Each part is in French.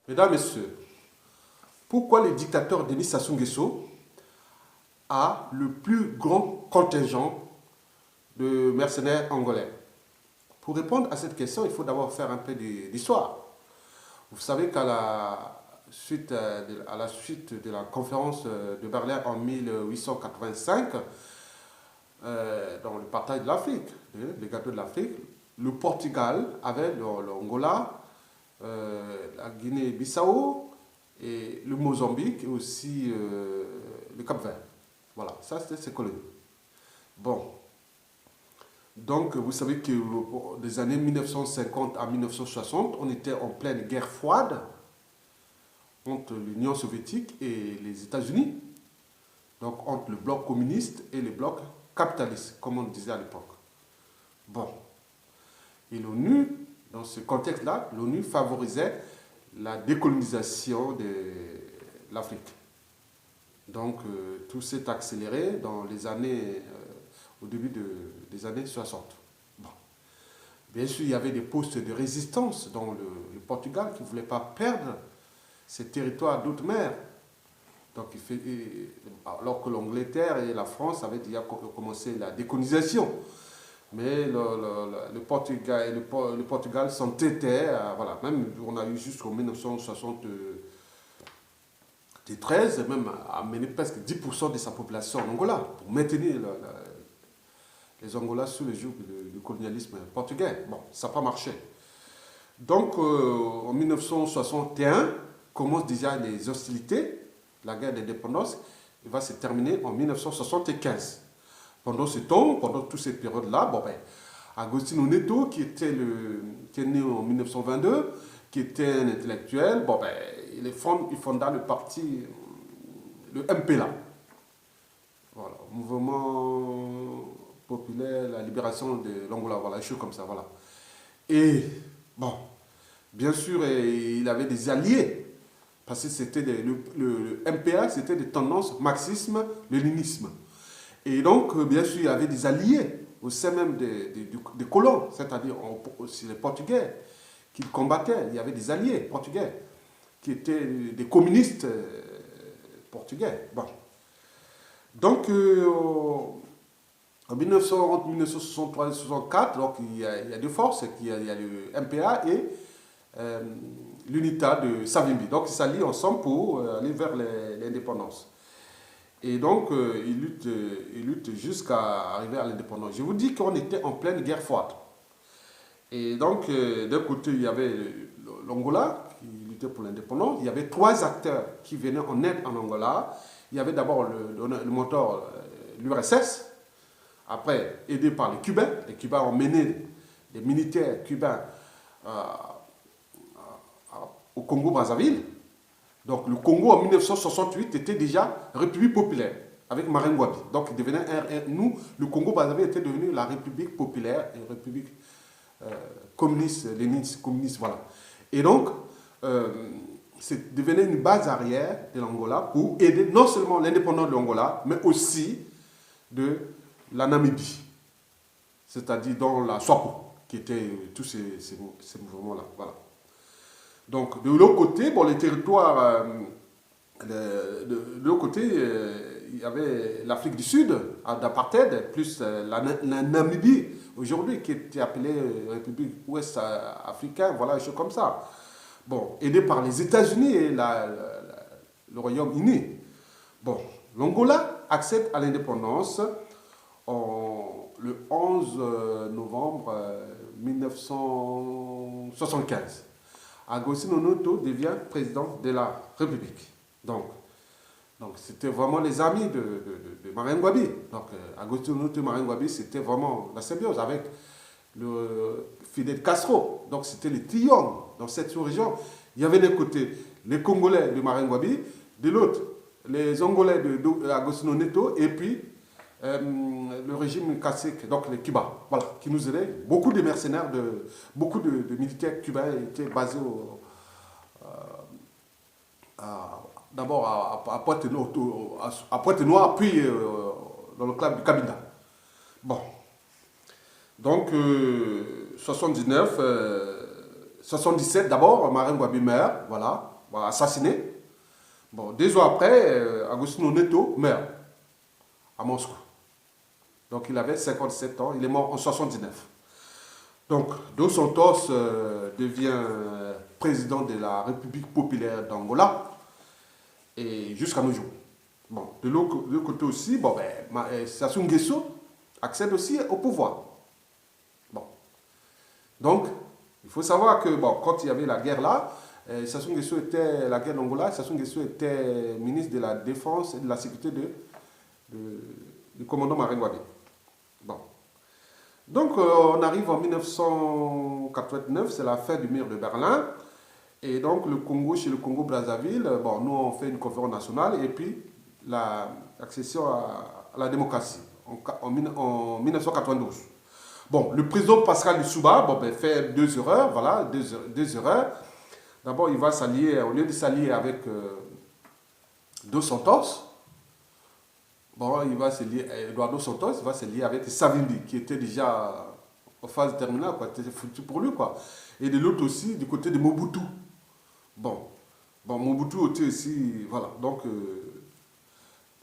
Mesdames, Messieurs, pourquoi le dictateur Denis Sassou Nguesso a le plus grand contingent de mercenaires angolais? Pour répondre à cette question, il faut d'abord faire un peu d'histoire. Vous savez qu'à la suite de la conférence de Berlin en 1885, dans le partage de l'Afrique, les gâteaux de l'Afrique, le Portugal avait l'Angola, la Guinée-Bissau, et le Mozambique et aussi le Cap-Vert. Voilà, ça c'était ses colonies. Bon, donc vous savez que des années 1950 à 1960, on était en pleine guerre froide entre l'Union soviétique et les États-Unis, donc entre le bloc communiste et le bloc capitaliste, comme on disait à l'époque. Bon, et l'ONU, dans ce contexte-là, l'ONU favorisait la décolonisation de l'Afrique. Donc tout s'est accéléré dans les années, au début des années 60. Bon. Bien sûr, il y avait des postes de résistance dans le Portugal qui ne voulaient pas perdre ses territoires d'outre-mer. Donc, alors que l'Angleterre et la France avaient déjà commencé la décolonisation. Mais le Portugal s'entêtait, voilà, même on a eu jusqu'en 1973, même à mener presque 10% de sa population en Angola, pour maintenir les Angolais sous le joug du colonialisme portugais. Bon, ça n'a pas marché. Donc, en 1961, commencent déjà les hostilités, la guerre d'indépendance, il va se terminer en 1975. Pendant ce temps, pendant toute cette période-là, bon ben, Agostinho Neto, qui est né en 1922, qui était un intellectuel, bon ben, il fonda le parti, le MPLA. Voilà, Mouvement populaire, la libération de l'Angola, voilà, des choses comme ça, voilà. Et, bon, bien sûr, il avait des alliés, parce que c'était le MPLA, c'était des tendances marxisme-léninisme. Et donc, bien sûr, il y avait des alliés au sein même des colons, c'est-à-dire aussi les Portugais qui combattaient. Il y avait des alliés portugais qui étaient des communistes portugais. Bon. Donc, en 1963 et 1964, donc, il y a deux forces, il y a le MPA et l'UNITA de Savimbi. Donc, ils s'allient ensemble pour aller vers l'indépendance. Et donc, ils luttent jusqu'à arriver à l'indépendance. Je vous dis qu'on était en pleine guerre froide. Et donc, d'un côté, il y avait l'Angola, qui luttait pour l'indépendance. Il y avait trois acteurs qui venaient en aide en Angola. Il y avait d'abord le moteur, l'URSS. Après, aidé par les Cubains. Les Cubains ont mené des militaires cubains au Congo-Brazzaville. Donc le Congo en 1968 était déjà République populaire avec Martin Ngouabi. Donc il devenait nous, le Congo-Brazzaville était devenu la République populaire et République communiste, léniniste, communiste, voilà. Et donc, c'est devenait une base arrière de l'Angola pour aider non seulement l'indépendance de l'Angola, mais aussi de la Namibie, c'est-à-dire dans la SWAPO, qui étaient tous ces mouvements-là, voilà. Donc, de l'autre côté, bon, les territoires, de l'autre côté, il y avait l'Afrique du Sud, d'apartheid, plus la Namibie, aujourd'hui, qui était appelée République Ouest africaine, voilà, des choses comme ça. Bon, aidé par les États-Unis et le Royaume-Uni. Bon, l'Angola accède à l'indépendance le 11 novembre 1975. Agostinho Neto devient président de la République. Donc c'était vraiment les amis de Martin Ngouabi. Donc, Agostinho Neto et Martin Ngouabi, c'était vraiment la symbiose avec le Fidel Castro. Donc, c'était les triangles dans cette sous-région. Il y avait d'un côté les Congolais de Martin Ngouabi, de l'autre les Angolais d'Agostinho Neto, et puis le régime cacique, donc les Cubains, voilà, qui nous aidaient. Beaucoup de mercenaires, beaucoup de militaires cubains étaient basés d'abord à Pointe-Noire, puis dans le club du Cabinda. Bon, donc 79, 77 d'abord, Martin Ngouabi meurt, voilà. bon, assassiné. Bon, 2 ans après, Agostino Neto meurt à Moscou. Donc il avait 57 ans, il est mort en 79. Donc Dos Santos devient président de la République populaire d'Angola et jusqu'à nos jours. Bon, de l'autre côté aussi, bon, Sassou Nguesso accède aussi au pouvoir. Bon. Donc, il faut savoir que bon, quand il y avait la guerre là, Sassou Nguesso était, la guerre d'Angola, Sassou Nguesso était ministre de la Défense et de la Sécurité du commandant Marine Wade. Bon. Donc, on arrive en 1989, c'est la fin du mur de Berlin. Et donc, le Congo, chez le Congo-Brazzaville, bon, nous, on fait une conférence nationale et puis l'accession à la démocratie en 1992. Bon, le président Pascal Lissouba bon, fait 2 erreurs, voilà, deux erreurs. D'abord, il va s'allier, au lieu de s'allier avec Dos Santos, bon, il va se lier, Eduardo Santos va se lier avec Savimbi, qui était déjà en phase terminale, quoi, c'était foutu pour lui, quoi. Et de l'autre aussi, du côté de Mobutu. Bon, Mobutu était aussi, voilà, donc,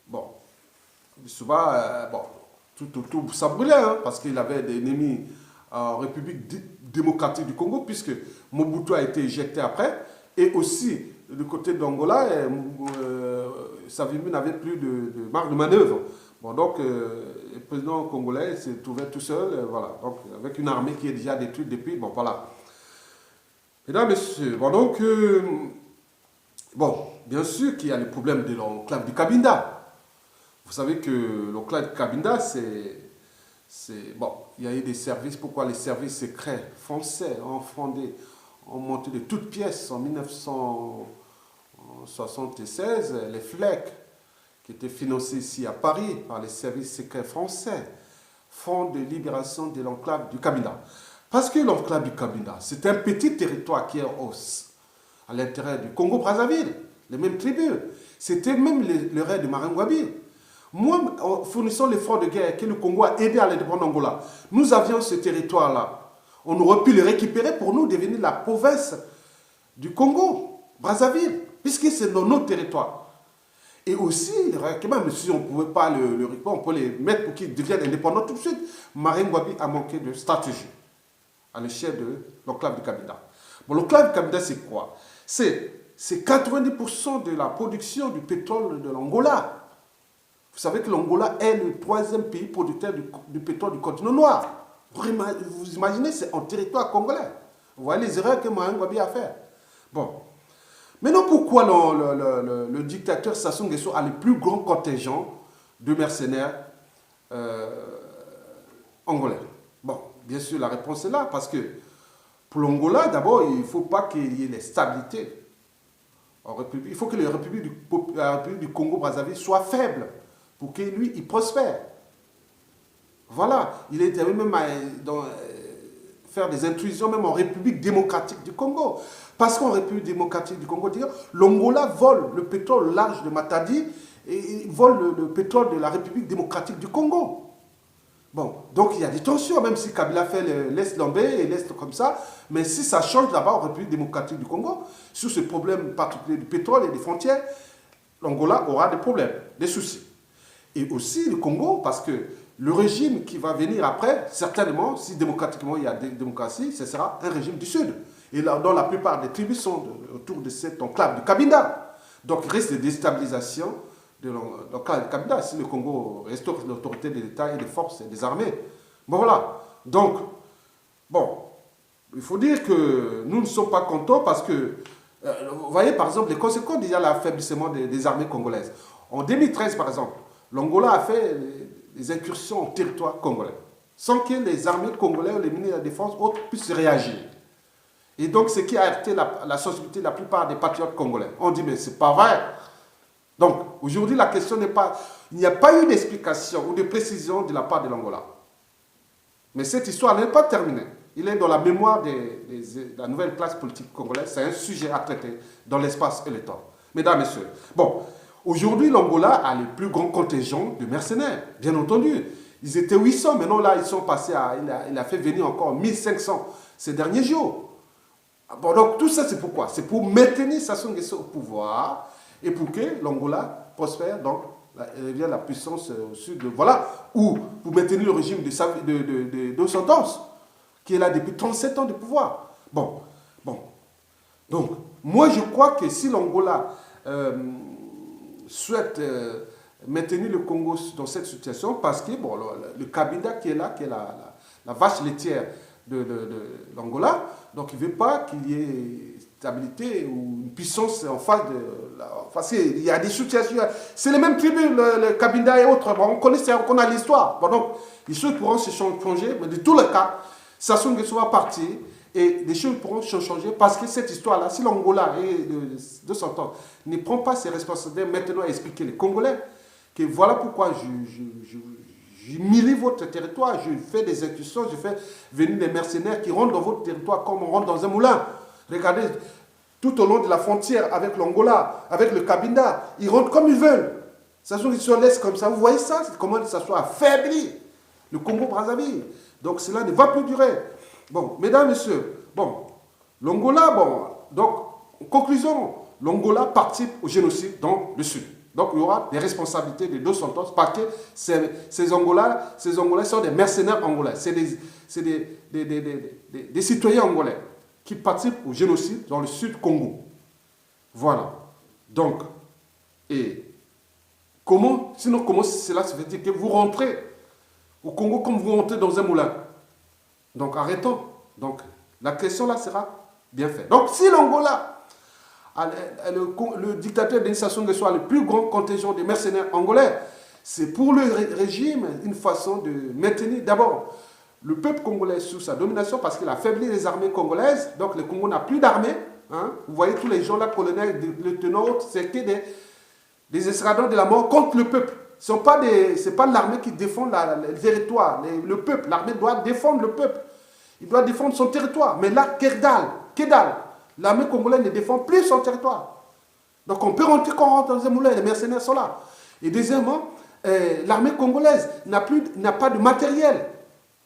bon, Lissouba, bon, tout ça brûlait, hein, parce qu'il avait des ennemis en République démocratique du Congo, puisque Mobutu a été éjecté après, et aussi, du côté d'Angola, Savimbi n'avait plus de marge de manœuvre. Bon, donc, le président congolais se trouvait tout seul, voilà, donc, avec une armée qui est déjà détruite depuis, bon, voilà. Mesdames, Messieurs, bon, donc, bon, bien sûr qu'il y a le problème de l'enclave du Cabinda. Vous savez que l'enclave du Cabinda, bon, il y a eu des services, pourquoi les services secrets français ont monté de toutes pièces en 1976, les FLEC, qui étaient financés ici à Paris par les services secrets français, Front de libération de l'enclave du Cabinda. Parce que l'enclave du Cabinda, c'est un petit territoire qui est à l'intérieur du Congo-Brazzaville, les mêmes tribus. C'était même le rêve de Marine Ngouabi. Moi, en fournissant l'effort de guerre que le Congo a aidé à l'indépendance d'Angola, nous avions ce territoire-là. On aurait pu le récupérer pour nous devenir la province du Congo, Brazzaville, puisque c'est dans notre territoire. Et aussi, même si on ne pouvait pas le récupérer, on peut les mettre pour qu'ils deviennent indépendants tout de suite. Marine Ngouabi a manqué de stratégie à l'échelle de l'enclave du Cabinda. Bon, l'enclave du Cabinda, c'est quoi? C'est 90% de la production du pétrole de l'Angola. Vous savez que l'Angola est le 3e pays producteur du pétrole du continent noir. Vous imaginez, c'est en territoire congolais. Vous voyez les erreurs que Marine Ngouabi a fait. Bon. Maintenant, pourquoi le dictateur Sassou Nguesso a le plus grand contingent de mercenaires angolais? Bon, bien sûr, la réponse est là, parce que pour l'Angola, d'abord, il ne faut pas qu'il y ait les stabilités en République. Il faut que la République du Congo-Brazzaville soit faible pour que lui, il prospère. Voilà, il était même faire des intrusions même en République démocratique du Congo. Parce qu'en République démocratique du Congo, l'Angola vole le pétrole large de Matadi et il vole le pétrole de la République démocratique du Congo. Bon, donc il y a des tensions, même si Kabila fait l'Est lambé et l'Est comme ça, mais si ça change là-bas en République démocratique du Congo, sur ce problème particulier du pétrole et des frontières, l'Angola aura des problèmes, des soucis. Et aussi le Congo, parce que le régime qui va venir après, certainement, si démocratiquement il y a des démocraties, ce sera un régime du Sud. Et là, dont la plupart des tribus sont autour de cette enclave du Cabinda. Donc il risque de déstabilisation de l'enclave du Cabinda si le Congo restaure l'autorité de l'État et des forces et des armées. Bon voilà. Donc, bon, il faut dire que nous ne sommes pas contents parce que, vous voyez par exemple les conséquences déjà l'affaiblissement des armées congolaises. En 2013 par exemple, l'Angola a fait des incursions au territoire congolais, sans que les armées congolaises, les ministres de la Défense, autres puissent réagir. Et donc, ce qui a heurté la sensibilité de la plupart des patriotes congolais. On dit, mais c'est pas vrai. Donc, aujourd'hui, la question n'est pas... Il n'y a pas eu d'explication ou de précision de la part de l'Angola. Mais cette histoire n'est pas terminée. Il est dans la mémoire de la nouvelle classe politique congolaise. C'est un sujet à traiter dans l'espace et le temps. Mesdames, Messieurs. Bon, aujourd'hui, l'Angola a le plus grand contingent de mercenaires, bien entendu. Ils étaient 800, maintenant là, ils sont passés à... Il a fait venir encore 1500 ces derniers jours. Bon, donc tout ça, c'est pourquoi? C'est pour maintenir Sassou Nguesso au pouvoir et pour que l'Angola prospère, donc devient la puissance au sud. Voilà, ou pour maintenir le régime de Dos Santos, qui est là depuis 37 ans de pouvoir. Bon, bon. Donc, moi, je crois que si l'Angola souhaite maintenir le Congo dans cette situation, parce que bon, le Kabila qui est là, qui est la vache laitière de l'Angola, donc il ne veut pas qu'il y ait stabilité ou une puissance en face de... il y a des situations, c'est les mêmes tribus, le Kabila et autres, bon, on connaît l'histoire. Bon, donc, les choses pourront se changer, mais de tous les cas, Sassou Nguesso va partir et les choses pourront se changer parce que cette histoire-là, si l'Angola de son temps ne prend pas ses responsabilités maintenant à expliquer les Congolais que voilà pourquoi je milie votre territoire, je fais des incursions, je fais venir des mercenaires qui rentrent dans votre territoire comme on rentre dans un moulin. Regardez, tout au long de la frontière avec l'Angola, avec le Cabinda, ils rentrent comme ils veulent. Sassou Nguesso laisse comme ça. Vous voyez ça, comment ça soit affaibli, le Congo-Brazzaville. Donc cela ne va plus durer. Bon, mesdames, messieurs, bon, l'Angola, bon, donc, en conclusion, l'Angola participe au génocide dans le sud. Donc, il y aura des responsabilités de Dos Santos parce que ces Angolais sont des mercenaires angolais. C'est des citoyens angolais qui participent au génocide dans le sud Congo. Voilà. Donc, et sinon, comment cela se fait que vous rentrez au Congo comme vous rentrez dans un moulin? Donc, arrêtons. Donc, la question là sera bien faite. Donc, si l'Angola, le dictateur Denis Sassou Nguesso a le plus grand contingent de mercenaires angolais, c'est pour le régime une façon de maintenir d'abord le peuple congolais sous sa domination parce qu'il a affaibli les armées congolaises. Donc, le Congo n'a plus d'armée. Hein. Vous voyez tous les gens là, colonels, lieutenants, c'est que des escadrons de la mort contre le peuple. Ce n'est pas l'armée qui défend le territoire, le peuple. L'armée doit défendre le peuple. Il doit défendre son territoire. Mais là, que dalle. L'armée congolaise ne défend plus son territoire. Donc on peut rentrer quand on rentre dans un moulin, les mercenaires sont là. Et deuxièmement, l'armée congolaise n'a pas de matériel.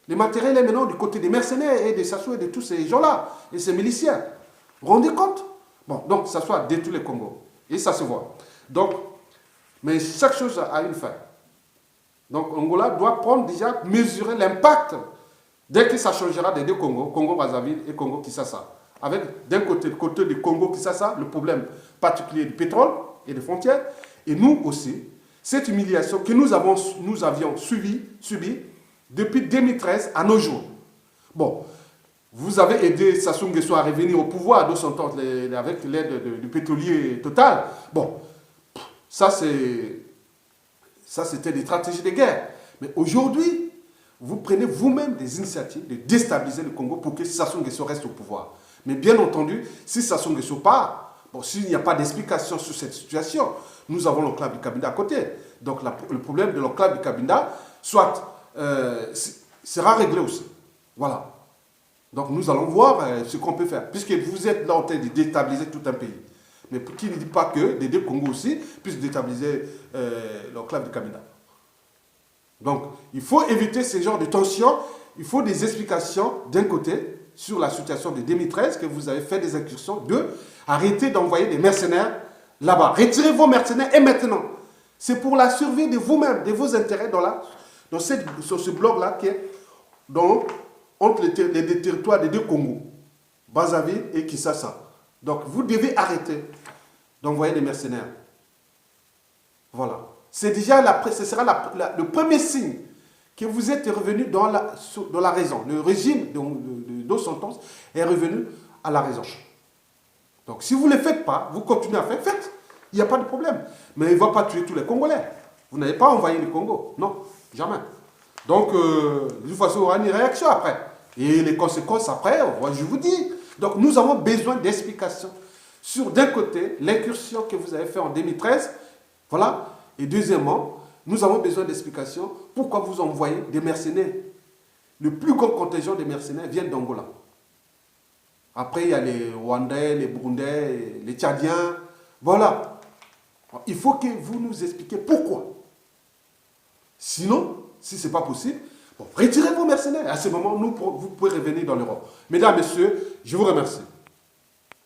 Le matériel est maintenant du côté des mercenaires et des Sassou et de tous ces gens-là, et ces miliciens. Vous vous rendez compte? Bon, donc ça soit détruit le Congo. Et ça se voit. Donc, mais chaque chose a une fin. Donc Angola doit prendre déjà, mesurer l'impact dès que ça changera des deux Congos, Congo-Brazzaville et Congo-Kinshasa. Avec d'un côté, le côté du Congo-Kinshasa, le problème particulier du pétrole et des frontières, et nous aussi, cette humiliation que nous avions subie depuis 2013 à nos jours. Bon, vous avez aidé Sassou Nguesso à revenir au pouvoir à Dos Santos avec l'aide du pétrolier Total. Bon, ça c'était des stratégies de guerre. Mais aujourd'hui, vous prenez vous-même des initiatives de déstabiliser le Congo pour que Sassou Nguesso reste au pouvoir. Mais bien entendu, si Sassou Nguesso part, bon, s'il n'y a pas d'explication sur cette situation, nous avons l'enclave du Cabinda à côté. Donc le problème de l'enclave du Cabinda, soit sera réglé aussi. Voilà. Donc nous allons voir ce qu'on peut faire, puisque vous êtes là en train de déstabiliser tout un pays. Mais qui ne dit pas que les deux Congos aussi puissent déstabiliser l'enclave du Cabinda. Donc il faut éviter ce genre de tensions, il faut des explications d'un côté sur la situation de 2013, que vous avez fait des incursions. Deux, arrêtez d'envoyer des mercenaires là-bas. Retirez vos mercenaires et maintenant. C'est pour la survie de vous-même, de vos intérêts sur ce bloc-là qui est entre les territoires des deux Congos, Brazzaville et Kinshasa. Donc vous devez arrêter d'envoyer des mercenaires. Voilà. C'est déjà ce sera le premier signe que vous êtes revenu dans la raison. Le régime de Dos Santos est revenu à la raison. Donc si vous ne le faites pas, vous continuez à faire, faites. Il n'y a pas de problème. Mais il ne va pas tuer tous les Congolais. Vous n'avez pas envahi le Congo. Non, jamais. Donc, de toute façon, il y aura une réaction après. Et les conséquences après, je vous dis. Donc nous avons besoin d'explications sur, d'un côté, l'incursion que vous avez faite en 2013. Voilà. Et deuxièmement, nous avons besoin d'explications pourquoi vous envoyez des mercenaires. Le plus grand contingent des mercenaires vient d'Angola. Après, il y a les Rwandais, les Burundais, les Tchadiens. Voilà. Il faut que vous nous expliquiez pourquoi. Sinon, si ce n'est pas possible, bon, retirez vos mercenaires. À ce moment, vous pouvez revenir dans l'Europe. Mesdames, Messieurs, je vous remercie.